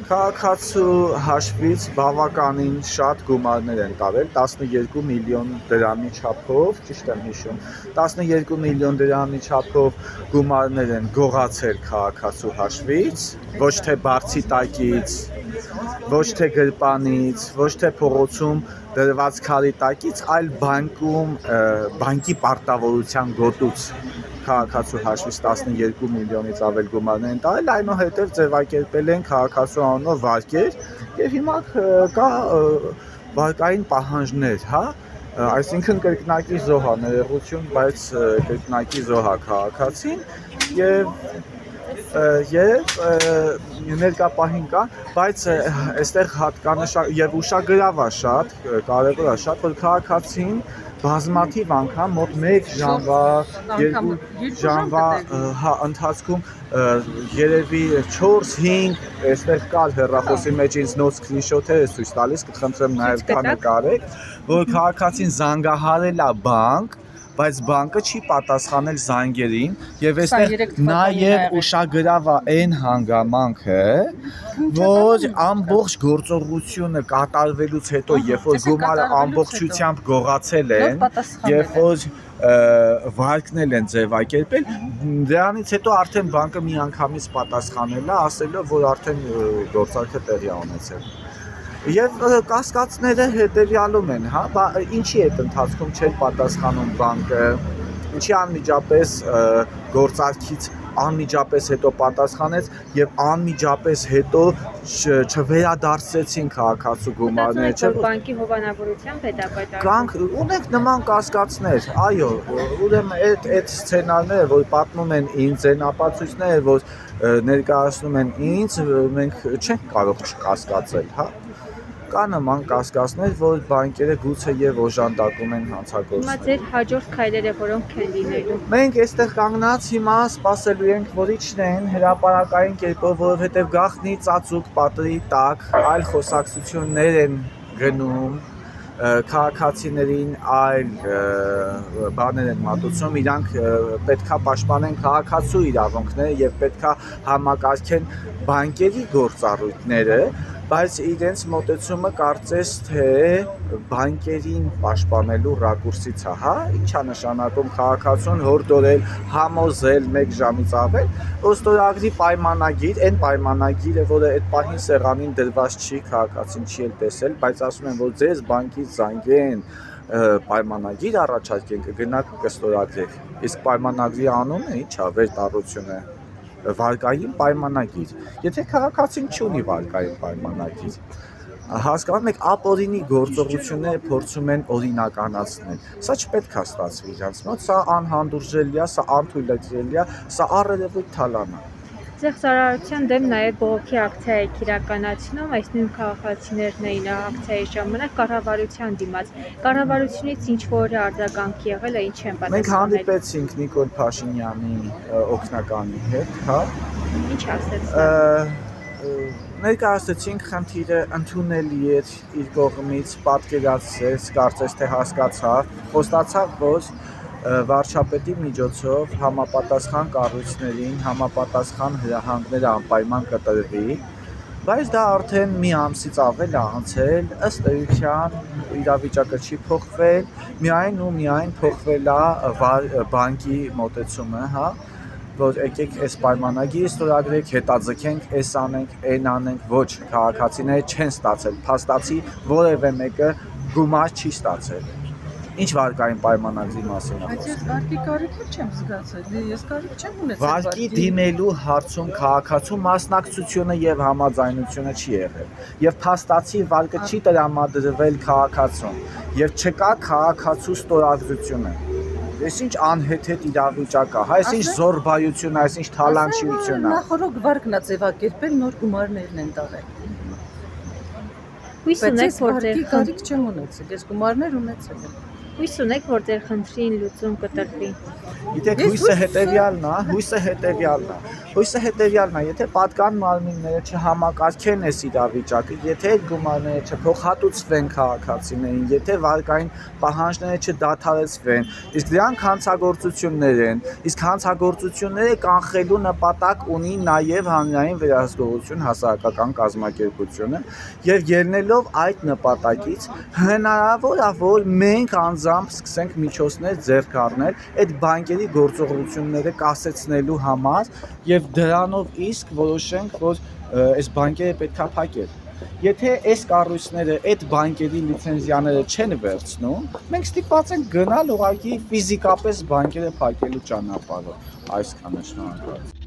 Քաղաքացու հաշվից բավականին շատ գումարներ են տարել 12 միլիոն դրամի չափով, ճիշտ եմ հիշում, 12 միլիոն դրամի չափով գումարներ են գողացել քաղաքացու հաշվից, ոչ թե բարձի տակից, ոչ թե գրպանից, ոչ թե փողոցում դրված քարի տակից, այլ բանկի պարտավորության գոտուց քաղաքացու հաշվից 12 միլիոնից ավել գումարներ են տարել, այնուհետև ձևակերպել են քաղաքացու անունով վարկեր եւ հիմա կա վարկային պահանջներ, հա, այսինքն կրկնակի զոհա ներողություն, բայց կրկնակի զոհա քաղաքացին եւ ներկապահին կա, բայց այստեղ հատկանշական եւ ուշագրավ է շատ, կարեւոր է շատ, որ քաղաքացին բազմաթիվ անգամ մոտ 1 ժամվա, 2 ժամվա ընթացքում երևի 4-5 այստեղ կար հեռախոսի մեջ ինձ նոց սկրինշոթեր է ցույց տալիս, կխնդրեմ նաև կա նկարեք, որ քաղաքացին զանգահարել է բանկ, բայց բանկը չի պատասխանել զանգերին եւ այստեղ նաեւ ուշագրավ է այն հանգամանքը, որ ամբողջ գործողությունը կատարվելուց հետո, երբ որ գումարը ամբողջությամբ գողացել են, երբ որ վարկնել են ձևակերպել, դրանից հետո արդեն բանկը միանգամից պատասխանել է, ասելով, որ արդեն գործարքը տեղի է ունեցել։ Եվ կասկածները հետևյալում են, հա, ինչի այդ ընթացքում չէր պատասխանում բանկը, ինչի անմիջապես գործարքից անմիջապես հետո պատասխանեց եւ անմիջապես հետո չվերադարձրեցին քաղաքացու գումարները, չէ՞ որ բանկի հովանավորությամբ է դա պայքարում։ Կանք ունենք նման կասկածներ, այո, ուրեմն այդ սցենարները, որ պատմում են ինձ, այն ապացույցները, որ ներկայացնում են ինձ, մենք չենք կարող չկասկածել, հա։ Կա նման կասկածներ, որ բանկերը գուցե եւ օժանդակում են հանցագործներ։ Հիմա ձեր հաջորդ քայլերը որոնք են լինելու։ Մենք այստեղ կանգնած հիմա սպասելու ենք, որ իջնեն հրապարակային կերպով, որովհետեւ գաղտնի ծածուկ պատրի տակ այլ խոսակցություններ են գնում, քաղաքացիներին այլ բաներ են մատուցում, իրանք պետքա պաշտպանեն քաղաքացու իրավունքները եւ պետքա համակարգեն բանկերի գործառույթները, բայց իրենց մոտեցումը կարծես թե բանկերին պաշտպանելու ռակուրսից է, հա, ինչա նշանակում քաղաքացուն հորդորել, համոզել 1 ժամից ավել, որ ստորագրի պայմանագիր, այն պայմանագիրը, որը այդ պահին սեղանին դրված չի, քաղաքացին չի էլ տեսել, բայց ասում են, որ ձեզ բանկից զանգեն պայմանագիր առաջարկեն, կգնաք կստորագրեք, իսկ պայմանագրի անունը ի՞նչ է, վերտառությունը վարկային պայմանագիր, եթե քաղաքացին չունի վարկային պայմանագիր, հասկանում եք, ապօրինի գործողությունները փորձում են օրինականացնել, սա չպետք է ստացվի իրանց մոտ, սա անհանդուրժելի է, սա անթույլատրելի է, սա առերևույթ թալան է։ Ծեղծարարության դեմ նաև բողոքի ակցիա եք իրականացնում, այս նույն քաղաքացիներն էին ակցիայի ժամանակ կառավարության դիմաց։ Կառավարությունից ինչ որ արձագանք եղել է, ինչ են պատասխանել։ Մենք հանդիպեցինք Նիկոլ Փաշինյանի օգնականի հետ, հա։ Ինչ ասեց։ Ներկայացրեցինք խնդիրը ընդունելի էր իր կողմից, պատկերացրեց, կարծես թե հասկացավ, խոստացավ, որ վարչապետի միջոցով համապատասխան կառույցներին համապատասխան հրահանգները անպայման կտրվի, բայց դա արդեն մի ամսից ավել է անցել, ըստ էության իրավիճակը չի փոխվել, միայն ու միայն փոխվել է բանկի մոտեցումը, հա, որ եկեք այս պայմանագիրը ստորագրեք, հետաձգենք, այս անենք, այն անենք, ոչ, քաղաքացիները չեն ստացել, փաստացի որևէ մեկը գումար չի ստացել։ Ինչ վարկային պայմանագրի մասին է խոսքը։ Բայց ես վարկի կարիք չեմ զգացել, ես կարիք չեմ ունեցել վարկի դիմելու հարցում քաղաքացու մասնակցությունը եւ համաձայնությունը չի եղել։ Եվ փաստացի վարկը չի տրամադրվել քաղաքացուն եւ չկա քաղաքացու ստորագրությունը։ Այսինչ անհեթեթ իրավիճակ է, այսինչ զորբայություն է, այսինչ թալանչիություն է։ Նախորդ վարկն է ձևակերպել, նոր գումարներն են տվել։ Հույս ունեք, որ վարկի կարիք չեմ ունեցել, ես գումարներ ունեցել եմ։ Հույս ունեք, որ ձեր խնդրին լուծում կտրվի։ Գիտեք, հույսը հետևյալն է, հույսը հետևյալն է, եթե պատկան մարմինները չհամակարգեն այս իրավիճակը, եթե այդ գումարները չփոխհատուցվեն քաղաքացիներին, եթե վարկային պահանջները չդադարեցվեն, իսկ դրանք հանցագործություններ են, իսկ հանցագործությունները կանխելու նպատակ ունի նաև հանրային վերահսկողություն հասարակական կազմակերպությունը եւ ելնելով այդ նպատակից հնարավոր է որ մենք անձամբ սկսենք միջոցներ ձեռք առնել այդ բանկերի գործողությունները կասեցնելու համար եւ դրանով իսկ որոշենք որ այս բանկերը պետքա փակել Եթե այս կառույցները այդ բանկերի լիցենզիաները չեն վերցնում, մենք ստիպված ենք գնալ ուղղակի ֆիզիկապես բանկերը փակելու ճանապարհով։ Այսքանը շնորհակալ։